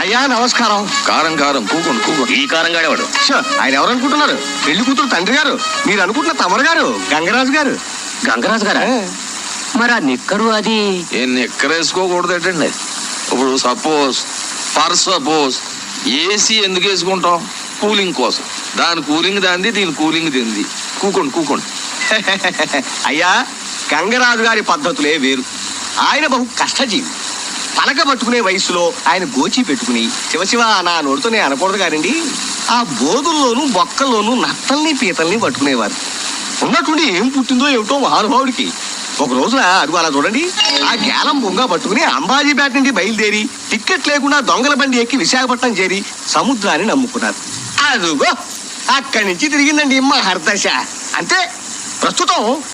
అయ్యా నమస్కారం. కారం కారం కూకోండి కూకోండి. ఈ కారం గాడేవాడు. ఆయన ఎవరు అనుకుంటున్నారు? పెళ్లి కూతురు తండ్రి గారు. మీరు అనుకుంటున్న తమరు గారు గంగరాజు గారు. గంగరాజు గారా? మరి ఆ నిక్కరు అది ఎక్కరేసుకోకూడదేటండి. ఇప్పుడు సపోజ్ ఏసీ ఎందుకు వేసుకుంటాం? కూలింగ్ కోసం. దాని కూలింగ్ దాంది, దీని కూలింగ్ తింది. కూకోండి కూకోండి. అయ్యా గంగరాజు గారి పద్ధతులే వేరు. ఆయన బహు కష్టజీవి. పలక పట్టుకునే వయసులో ఆయన గోచి పెట్టుకుని శివశివ నా నోటితోనే అనకూడదు గారండి, ఆ బోధుల్లోనూ బొక్కల్లోనూ నత్తల్ని పీతల్ని పట్టుకునేవారు. ఉన్నట్టుండి ఏం పుట్టిందో ఏమిటో మహానుభావుడికి. ఒక రోజున అడుగు అలా చూడండి, ఆ గేలం బొంగ పట్టుకుని అంబాజీపేట నుండి బయలుదేరి టిక్కెట్ లేకుండా దొంగల బండి ఎక్కి విశాఖపట్నం చేరి సముద్రాన్ని నమ్ముకున్నారు. అదుగో అక్కడి నుంచి తిరిగిందండి మహర్దశ. అంతే. ప్రస్తుతం